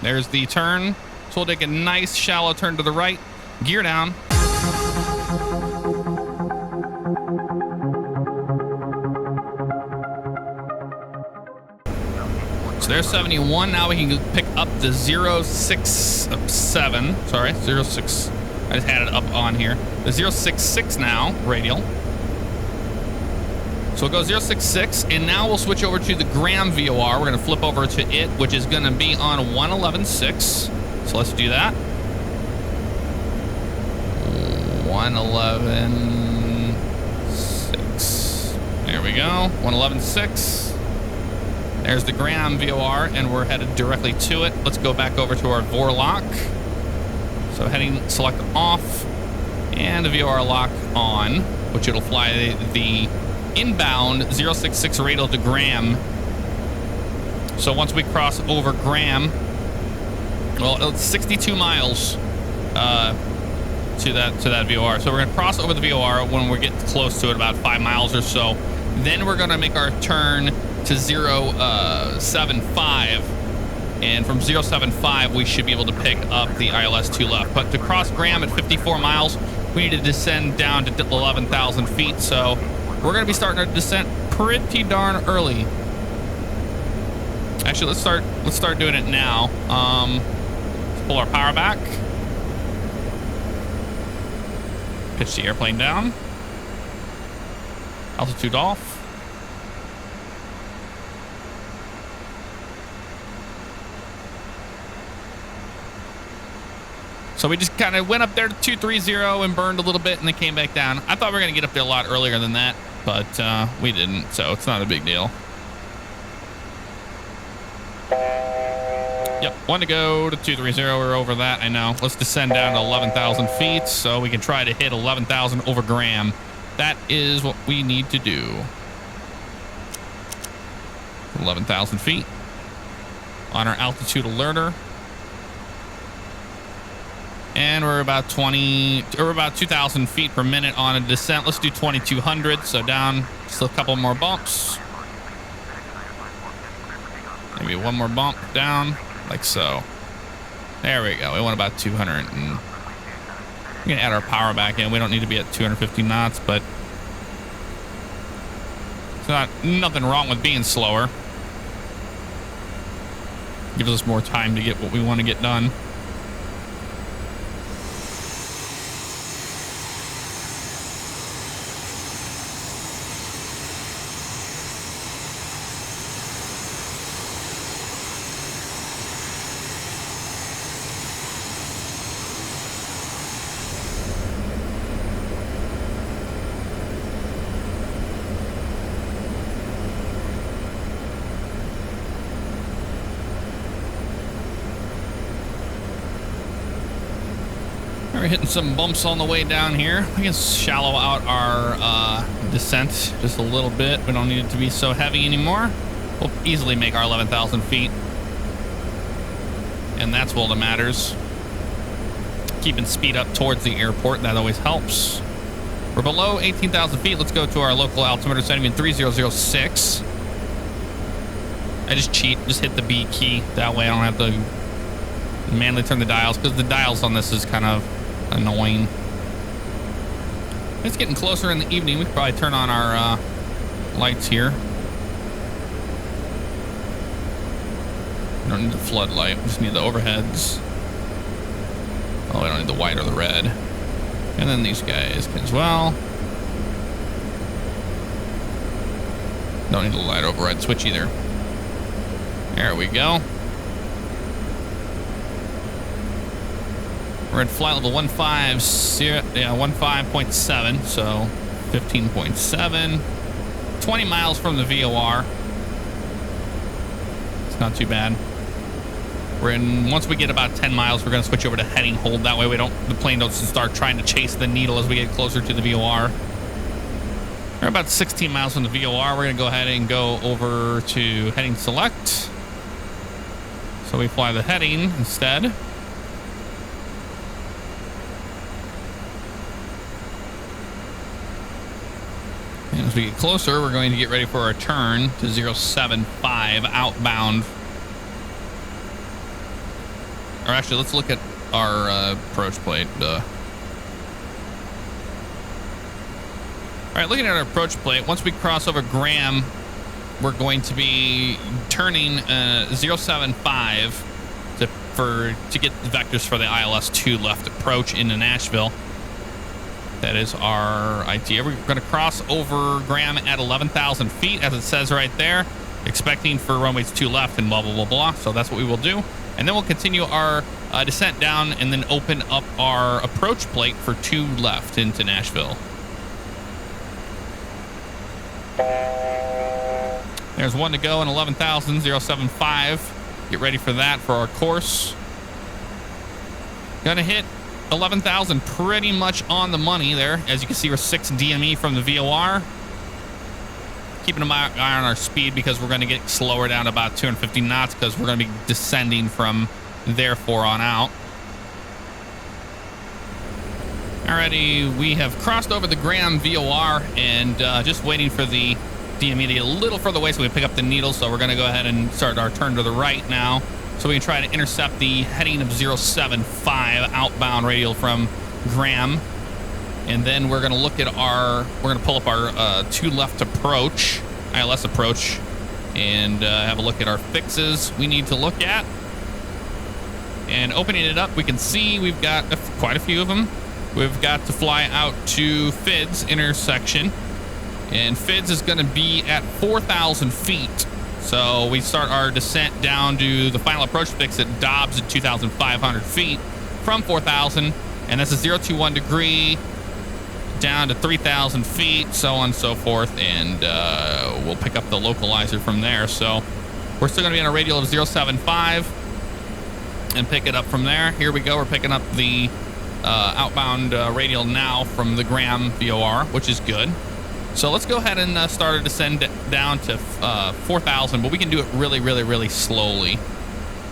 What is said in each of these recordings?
There's the turn. So we'll take a nice shallow turn to the right. Gear down. So there's 71. Now we can pick up the 067. Sorry, 06. I just had it up on here. The 066 now, radial. So we'll go 066, and now we'll switch over to the Graham VOR. We're going to flip over to it, which is going to be on 111.6. So let's do that. 111.6. There we go. 111.6. There's the Graham VOR, and we're headed directly to it. Let's go back over to our VOR lock. So heading select off, and the VOR lock on, which it'll fly the inbound 066 radial to Graham. So once we cross over Graham, well, it's 62 miles to that VOR. So we're going to cross over the VOR when we get close to it, about 5 miles or so. Then we're going to make our turn to 075, and from 075 we should be able to pick up the ILS 2 left. But to cross Graham at 54 miles, we need to descend down to 11,000 feet. So we're going to be starting our descent pretty darn early. Actually, let's start doing it now. Let's pull our power back. Pitch the airplane down. Altitude off. So we just kind of went up there to 230 and burned a little bit and then came back down. I thought we were going to get up there a lot earlier than that, but we didn't, so it's not a big deal. Yep, one to go to 230. We're over that, I know. Let's descend down to 11,000 feet so we can try to hit 11,000 over Graham. That is what we need to do. 11,000 feet on our altitude alerter. And we're about 2,000 feet per minute on a descent. Let's do 2,200. So down just a couple more bumps. Maybe one more bump down, like so. There we go. We went about 200. And we're going to add our power back in. We don't need to be at 250 knots, but it's nothing wrong with being slower. Gives us more time to get what we want to get done. We're hitting some bumps on the way down here. We can shallow out our descent just a little bit. We don't need it to be so heavy anymore. We'll easily make our 11,000 feet. And that's all that matters. Keeping speed up towards the airport, that always helps. We're below 18,000 feet. Let's go to our local altimeter setting in 3006. I just cheat, just hit the B key. That way I don't have to manually turn the dials, because the dials on this is kind of annoying. It's getting closer in the evening. We could probably turn on our lights here. We don't need the floodlight. We just need the overheads. Oh, we don't need the white or the red. And then these guys can as well. Don't need the light override switch either. There we go. We're at flight level 15.7, so 15.7. 20 miles from the VOR. It's not too bad. Once we get about 10 miles, we're going to switch over to heading hold. That way the plane doesn't start trying to chase the needle as we get closer to the VOR. We're about 16 miles from the VOR. We're going to go ahead and go over to heading select. So we fly the heading instead. And as we get closer, we're going to get ready for our turn to 075 outbound. Or actually, let's look at our approach plate. All right, looking at our approach plate, once we cross over Graham, we're going to be turning 075 to get vectors for the ILS 2 left approach into Nashville. That is our idea. We're going to cross over Graham at 11,000 feet, as it says right there, expecting for runways 2 left and blah, blah, blah, blah. So that's what we will do. And then we'll continue our descent down and then open up our approach plate for 2 left into Nashville. There's 1 to go in 11,000, 075. Get ready for that for our course. Gonna hit 11,000 pretty much on the money there. As you can see, we're 6 DME from the VOR. Keeping an eye on our speed because we're going to get slower down to about 250 knots because we're going to be descending from therefore on out. Alrighty, we have crossed over the Graham VOR and just waiting for the DME to get a little further away so we can pick up the needle. So we're going to go ahead and start our turn to the right now so we can try to intercept the heading of 075 outbound radial from Graham. And then we're going to look at we're going to pull up our 2 left approach, ILS approach, and have a look at our fixes we need to look at. And opening it up, we can see we've got quite a few of them. We've got to fly out to Fids intersection. And Fids is going to be at 4,000 feet. So we start our descent down to the final approach fix at Dobbs at 2,500 feet from 4,000. And that's a 021 degree down to 3,000 feet, so on and so forth. And we'll pick up the localizer from there. So we're still going to be on a radial of 075 and pick it up from there. Here we go. We're picking up the outbound radial now from the Graham VOR, which is good. So let's go ahead and start a descend down to 4,000, but we can do it really, really, really slowly.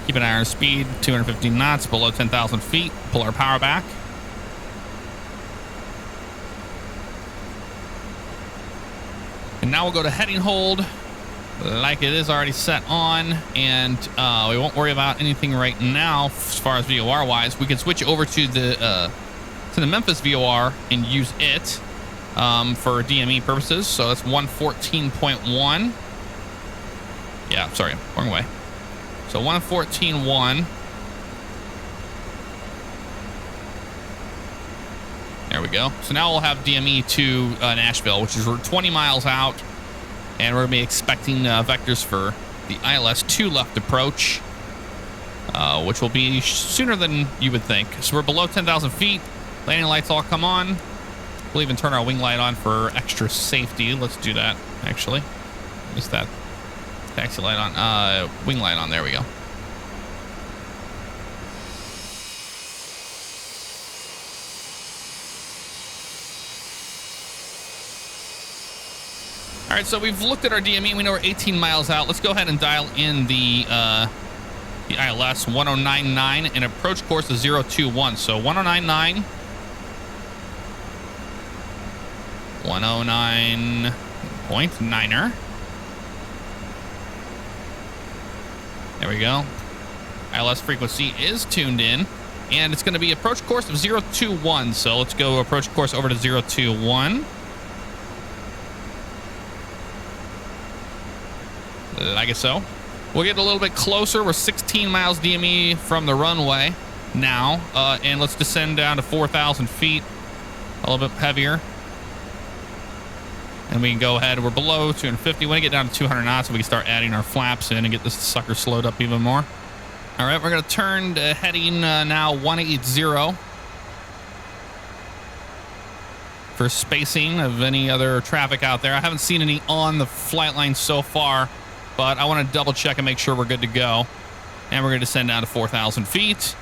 Keep an eye on our speed, 250 knots, below 10,000 feet. Pull our power back. And now we'll go to heading hold, like it is already set on, and we won't worry about anything right now as far as VOR-wise. We can switch over to the Memphis VOR and use it for DME purposes. So that's 114.1. Yeah, sorry, wrong way. So 114.1. There we go. So now we'll have DME to Nashville, which is 20 miles out, and we're going to be expecting vectors for the ILS 2 left approach, which will be sooner than you would think. So we're below 10,000 feet. Landing lights all come on. We'll even turn our wing light on for extra safety. Let's do that, actually. Missed that taxi light on. Wing light on. There we go. All right, so we've looked at our DME. We know we're 18 miles out. Let's go ahead and dial in the ILS 1099 and approach course is 021. So 1099. 109.9er. There we go. ILS frequency is tuned in, and it's going to be approach course of 021. So let's go approach course over to 021. Like it so. We'll get a little bit closer. We're 16 miles DME from the runway now, and let's descend down to 4,000 feet, a little bit heavier. And we can go ahead. We're below 250. We want to get down to 200 knots so we can start adding our flaps in and get this sucker slowed up even more. All right, we're going to turn to heading now 180 for spacing of any other traffic out there. I haven't seen any on the flight line so far, but I want to double check and make sure we're good to go. And we're going to descend down to 4,000 feet.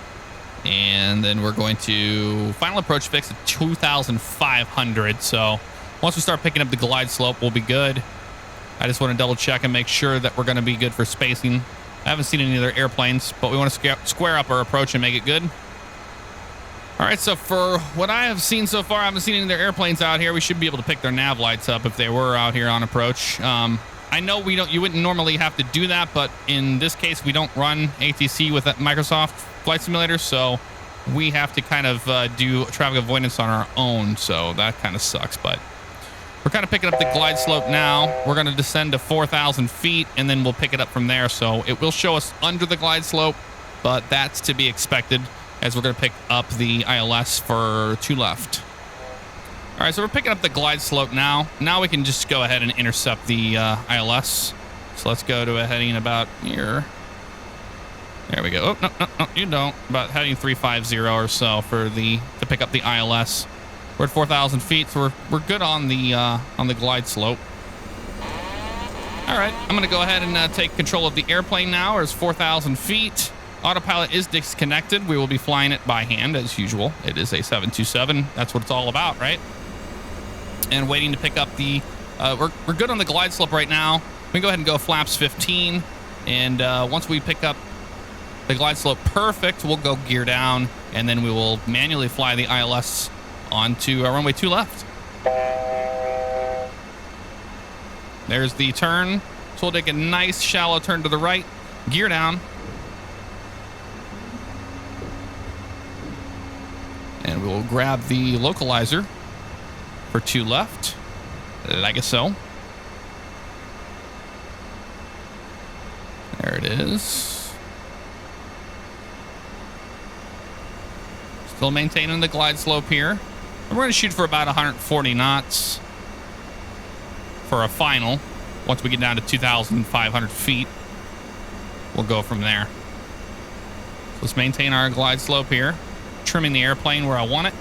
And then we're going to final approach fix at 2,500. So once we start picking up the glide slope, we'll be good. I just want to double check and make sure that we're going to be good for spacing. I haven't seen any other airplanes, but we want to square up our approach and make it good. All right, so for what I have seen so far, I haven't seen any of their airplanes out here. We should be able to pick their nav lights up if they were out here on approach. I know you wouldn't normally have to do that, but in this case, we don't run ATC with that Microsoft Flight Simulator, so we have to kind of do traffic avoidance on our own, so that kind of sucks. But we're kind of picking up the glide slope now. We're going to descend to 4,000 feet, and then we'll pick it up from there. So it will show us under the glide slope, but that's to be expected as we're going to pick up the ILS for 2 left. All right, so we're picking up the glide slope now. Now we can just go ahead and intercept the ILS. So let's go to a heading about here. There we go. Oh, no, you don't. About heading 350 or so to pick up the ILS. We're at 4,000 feet, so we're good on the glide slope. All right, I'm going to go ahead and take control of the airplane now. It's 4,000 feet. Autopilot is disconnected. We will be flying it by hand as usual. It is a 727. That's what it's all about, right? And waiting to pick up the... we're good on the glide slope right now. We can go ahead and go flaps 15. And once we pick up the glide slope perfect, we'll go gear down. And then we will manually fly the ILS onto runway 2 left. There's the turn. So we'll take a nice shallow turn to the right. Gear down. And we will grab the localizer for 2 left, like so. There it is. Still maintaining the glide slope here. And we're going to shoot for about 140 knots for a final. Once we get down to 2,500 feet, we'll go from there. So let's maintain our glide slope here. Trimming the airplane where I want it.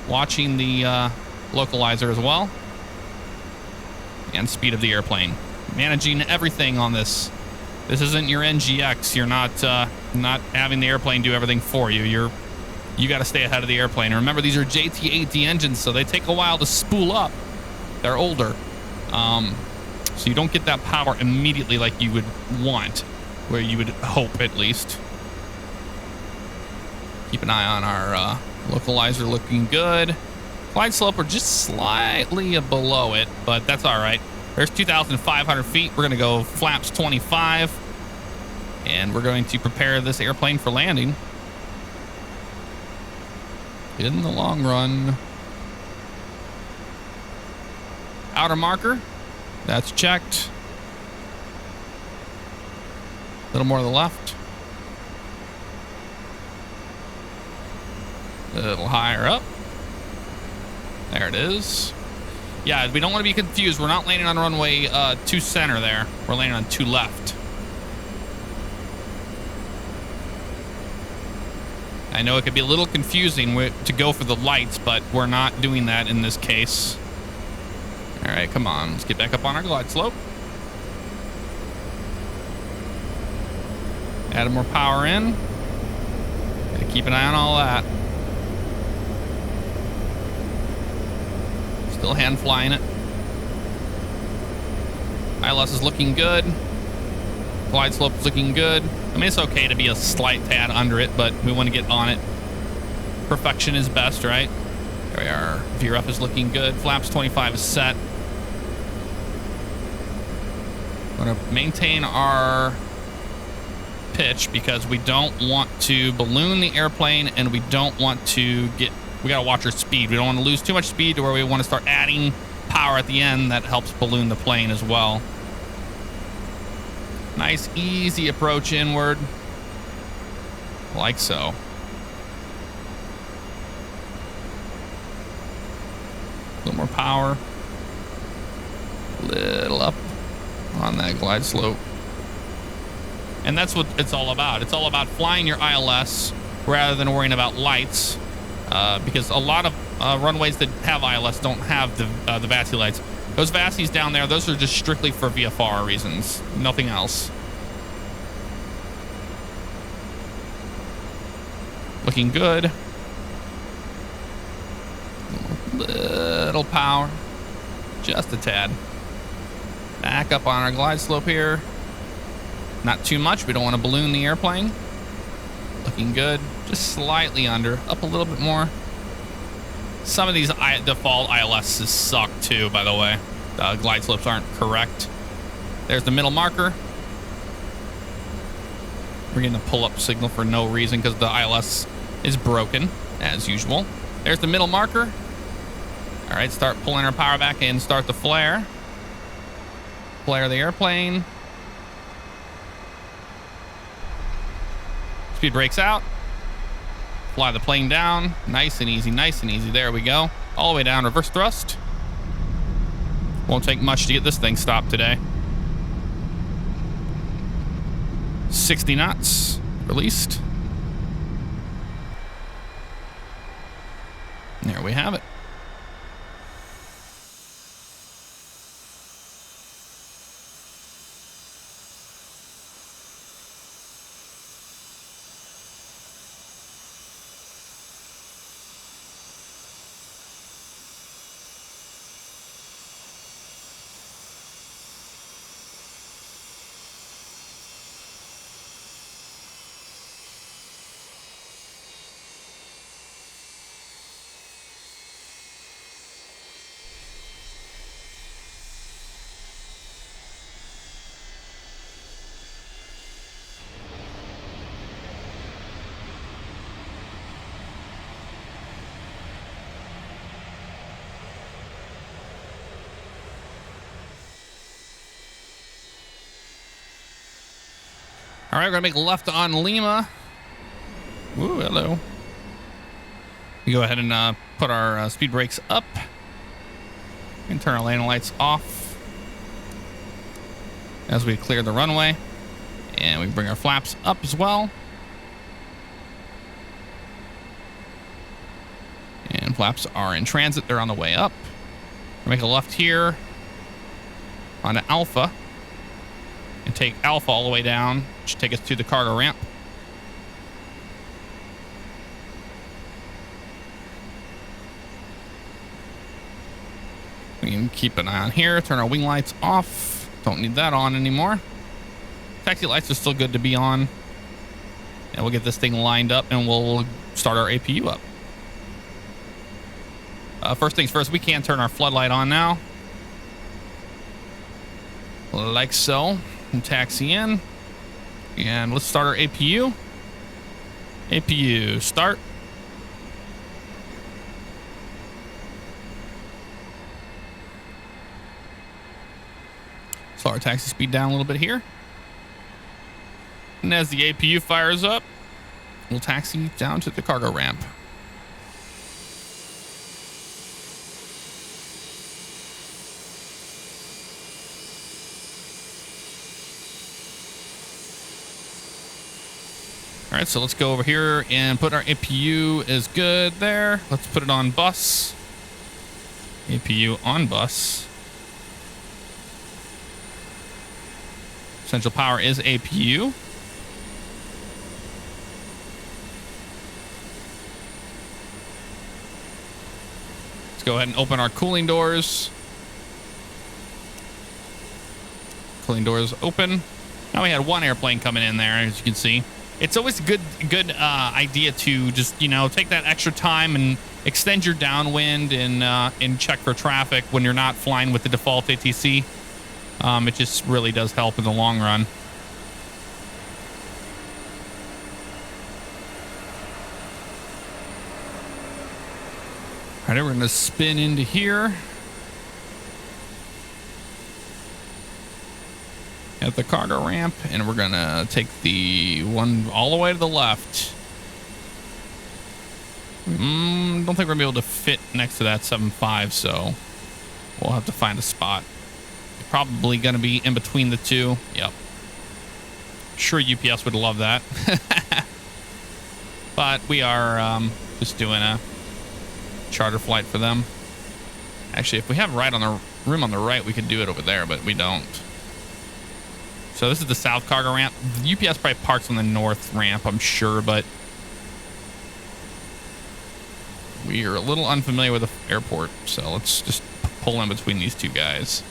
Watching the localizer as well. And speed of the airplane. Managing everything on this. This isn't your NGX. You're not having the airplane do everything for you. You got to stay ahead of the airplane. And remember, these are JT8D engines, so they take a while to spool up. They're older. So you don't get that power immediately like you would want. Where you would hope, at least. Keep an eye on our localizer, looking good. Glide slope, we're just slightly below it, but that's all right. There's 2,500 feet. We're going to go flaps 25. And we're going to prepare this airplane for landing. In the long run. Outer marker. That's checked. A little more to the left. A little higher up. There it is. Yeah, we don't want to be confused. We're not landing on runway 2 center there. We're landing on 2 left. I know it could be a little confusing to go for the lights, but we're not doing that in this case. All right, come on. Let's get back up on our glide slope. Add more power in. Gotta keep an eye on all that. Still hand flying it. ILS is looking good. Glide slope is looking good. I mean, it's okay to be a slight tad under it, but we want to get on it. Perfection is best, right? There we are. VRF is looking good. Flaps 25 is set. We're going to maintain our pitch because we don't want to balloon the airplane and we don't want to get... We got to watch our speed. We don't want to lose too much speed to where we want to start adding power at the end. That helps balloon the plane as well. Nice, easy approach inward. Like so. A little more power. Little up on that glide slope. And that's what it's all about. It's all about flying your ILS rather than worrying about lights. Because a lot of runways that have ILS don't have the VASI lights. Those VASIs down there, those are just strictly for VFR reasons. Nothing else. Looking good. Little power. Just a tad. Back up on our glide slope here. Not too much. We don't want to balloon the airplane. Looking good. Just slightly under. Up a little bit more. Some of these default ILSs suck too, by the way. glide slopes aren't correct. There's the middle marker. We're getting a pull-up signal for no reason because the ILS is broken, as usual. There's the middle marker. All right, start pulling our power back and start the flare. Flare the airplane. Speed brakes out. Fly the plane down. Nice and easy, nice and easy. There we go. All the way down, reverse thrust. Won't take much to get this thing stopped today. 60 knots released. There we have it. All right, we're gonna make a left on Lima. Ooh, hello. We go ahead and put our speed brakes up and turn our landing lights off as we clear the runway. And we bring our flaps up as well. And flaps are in transit. They're on the way up. We'll make a left here onto Alpha. And take Alpha all the way down. Should take us to the cargo ramp. We can keep an eye on here. Turn our wing lights off. Don't need that on anymore. Taxi lights are still good to be on. And we'll get this thing lined up and we'll start our APU up. First things first, we can turn our floodlight on now. Like so. And taxi in. And let's start our APU. APU, start. Slow our taxi speed down a little bit here. And as the APU fires up, we'll taxi down to the cargo ramp. All right, so let's go over here and put our APU is good there. Let's put it on bus. APU on bus. Central power is APU. Let's go ahead and open our cooling doors. Cooling doors open. Now we had one airplane coming in there, as you can see. It's always a good idea to just, take that extra time and extend your downwind and check for traffic when you're not flying with the default ATC. It just really does help in the long run. All right, we're going to spin into here. At the cargo ramp, and we're gonna take the one all the way to the left. Don't think we're gonna be able to fit next to that 7.5, so we'll have to find a spot. Probably gonna be in between the two. Yep. Sure, UPS would love that. But we are just doing a charter flight for them. Actually, if we have room on the right, we could do it over there, but we don't. So this is the south cargo ramp. The UPS probably parks on the north ramp, I'm sure, but we are a little unfamiliar with the airport, so let's just pull in between these two guys.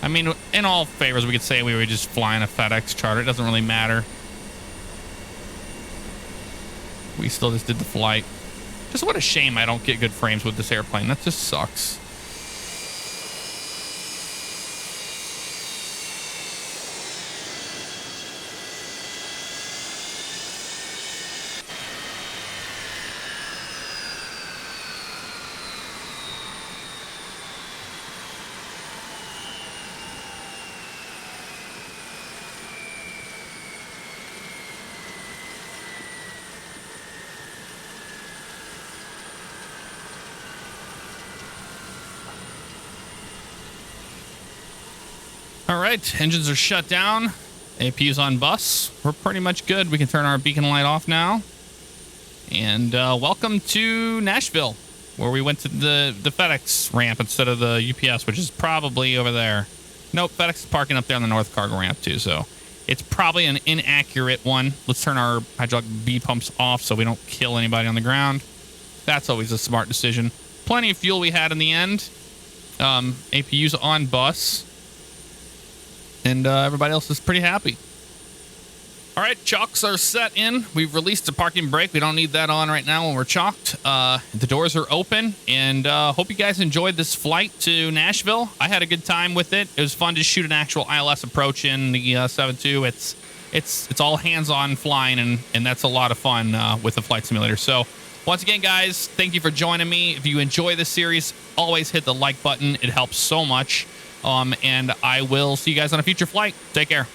I mean, in all favors, we could say we were just flying a FedEx charter. It doesn't really matter. We still just did the flight. Just what a shame I don't get good frames with this airplane. That just sucks. All right, engines are shut down. APU's on bus. We're pretty much good. We can turn our beacon light off now. And welcome to Nashville, where we went to the FedEx ramp instead of the UPS, which is probably over there. Nope, FedEx is parking up there on the north cargo ramp too, so it's probably an inaccurate one. Let's turn our hydraulic B pumps off so we don't kill anybody on the ground. That's always a smart decision. Plenty of fuel we had in the end. APU's on bus. And everybody else is pretty happy. All right, chocks are set in. We've released a parking brake. We don't need that on right now when we're chocked. The doors are open, and hope you guys enjoyed this flight to Nashville. I had a good time with it. It was fun to shoot an actual ILS approach in the 7.2. It's all hands-on flying, and that's a lot of fun with the flight simulator. So once again, guys, thank you for joining me. If you enjoy this series, always hit the like button. It helps so much. And I will see you guys on a future flight. Take care.